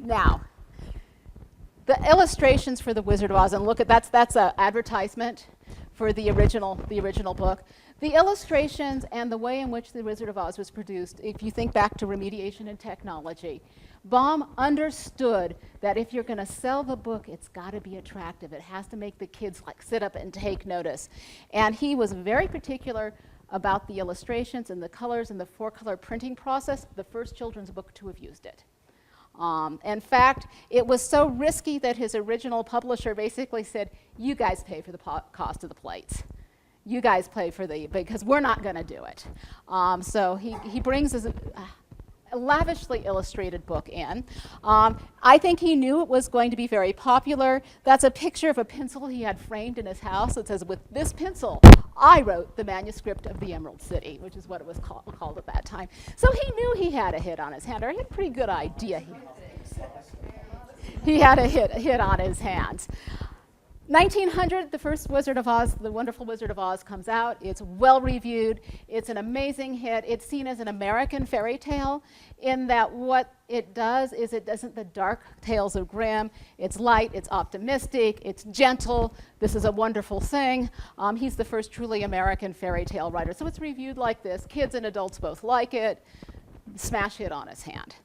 Now, the illustrations for The Wizard of Oz, and look at that's an advertisement for the original book. The illustrations and the way in which The Wizard of Oz was produced, if you think back to remediation and technology, Baum understood that if you're going to sell the book, it's got to be attractive. It has to make the kids like sit up and take notice. And he was very particular about the illustrations and the colors and the 4-color printing process, the first children's book to have used it. In fact, it was so risky that his original publisher basically said, you guys pay for the cost of the plates. You guys pay for because we're not going to do it. So he brings his a lavishly illustrated book in. I think he knew it was going to be very popular. That's a picture of a pencil he had framed in his house. It says, with this pencil, I wrote the manuscript of the Emerald City, which is what it was called at that time. So he knew he had a hit on his hand, or he had a pretty good idea. He had a hit on his hands. 1900, the first Wizard of Oz, The Wonderful Wizard of Oz, comes out. It's well-reviewed. It's an amazing hit. It's seen as an American fairy tale in that what it does is it doesn't the dark tales of Grimm. It's light, it's optimistic, it's gentle. This is a wonderful thing. He's the first truly American fairy tale writer. So it's reviewed like this. Kids and adults both like it. Smash hit on his hand.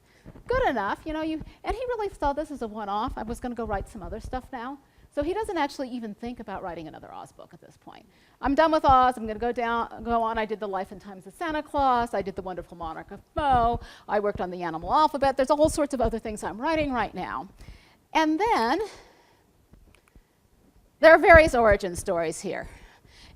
Good enough, and he really saw this as a one-off. I was going to go write some other stuff now. So he doesn't actually even think about writing another Oz book at this point. I'm done with Oz. I'm going to go on. I did The Life and Times of Santa Claus. I did The Wonderful Monarch of Mo. I worked on the animal alphabet. There's all sorts of other things I'm writing right now. And then there are various origin stories here.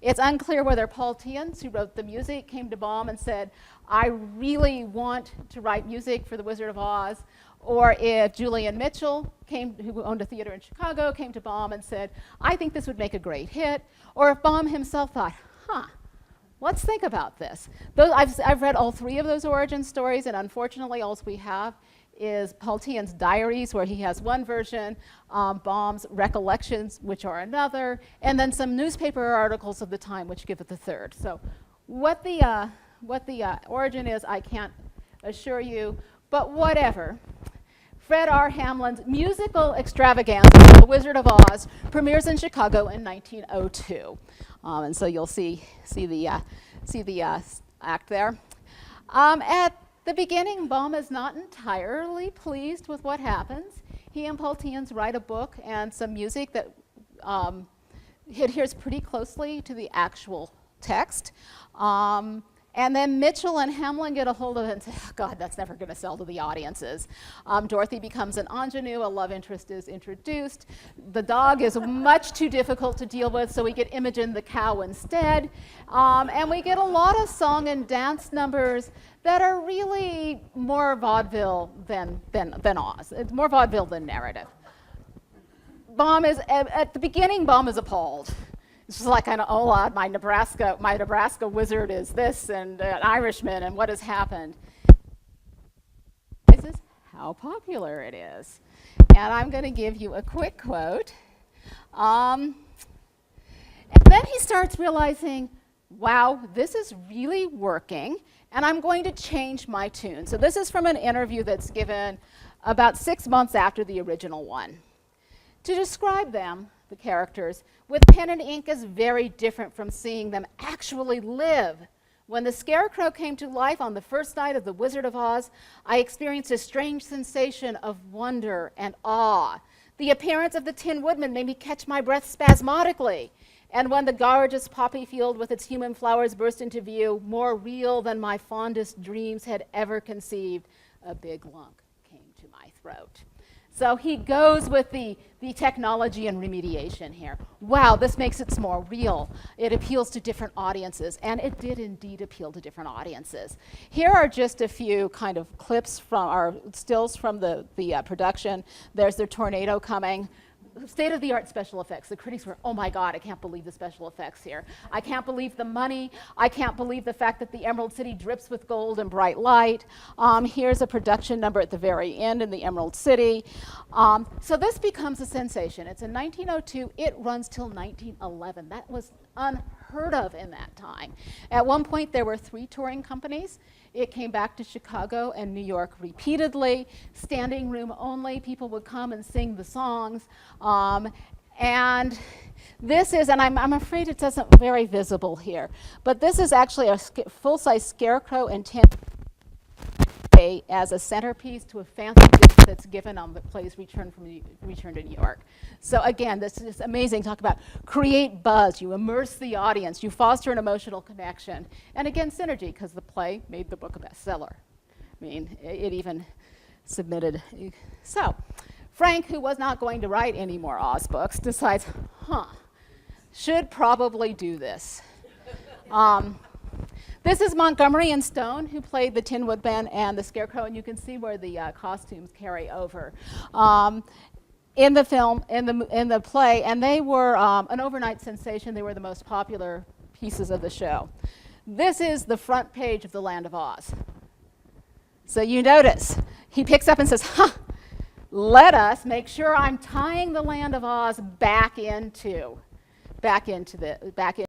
It's unclear whether Paul Tiens, who wrote the music, came to Baum and said, I really want to write music for The Wizard of Oz, or if Julian Mitchell, who owned a theater in Chicago, came to Baum and said, I think this would make a great hit, or if Baum himself thought, let's think about this. I've read all 3 of those origin stories, and unfortunately all we have is Paul Tiens' diaries, where he has one version, Baum's recollections, which are another, and then some newspaper articles of the time, which give it the third. So what the origin is, I can't assure you, but whatever. Fred R. Hamlin's musical extravaganza, The Wizard of Oz, premieres in Chicago in 1902. And so you'll see the act there. At the beginning, Baum is not entirely pleased with what happens. He and Paul Tiens write a book and some music that adheres pretty closely to the actual text. And then Mitchell and Hamlin get a hold of it and say, oh, God, that's never going to sell to the audiences. Dorothy becomes an ingenue, a love interest is introduced. The dog is much too difficult to deal with, so we get Imogen the cow instead. And we get a lot of song and dance numbers that are really more vaudeville than Oz. It's more vaudeville than narrative. Baum is, at the beginning, Baum is appalled. It's just like, oh, Lord, my Nebraska wizard is this, and an Irishman, and what has happened? This is how popular it is. And I'm going to give you a quick quote. And then he starts realizing, wow, this is really working, and I'm going to change my tune. So this is from an interview that's given about 6 months after the original one. To describe them, the characters, with pen and ink is very different from seeing them actually live. When the Scarecrow came to life on the first night of The Wizard of Oz, I experienced a strange sensation of wonder and awe. The appearance of the Tin Woodman made me catch my breath spasmodically. And when the gorgeous poppy field with its human flowers burst into view, more real than my fondest dreams had ever conceived, a big lump came to my throat. So he goes with the technology and remediation here. Wow, this makes it more real. It appeals to different audiences, and it did indeed appeal to different audiences. Here are just a few kind of clips from our stills from the production. There's the tornado coming. State-of-the-art special effects. The critics were, oh my God, I can't believe the special effects here. I can't believe the money. I can't believe the fact that the Emerald City drips with gold and bright light. Here's a production number at the very end in the Emerald City. So this becomes a sensation. It's in 1902. It runs till 1911. That was unheard of in that time. At one point, there were 3 touring companies. It came back to Chicago and New York repeatedly, standing room only. People would come and sing the songs. And this is, and I'm afraid it doesn't very visible here, but this is actually a full-size scarecrow and tin as a centerpiece to a fancy dinner that's given on the play's return to New York. So again, this is amazing. Talk about create buzz. You immerse the audience. You foster an emotional connection. And again, synergy, because the play made the book a bestseller. I mean, it even submitted. So Frank, who was not going to write any more Oz books, decides, should probably do this. This is Montgomery and Stone, who played the Tin Woodman and the Scarecrow, and you can see where the costumes carry over in the film, in the play, and they were an overnight sensation. They were the most popular pieces of the show. This is the front page of The Land of Oz. So you notice, he picks up and says, let us make sure I'm tying the Land of Oz back into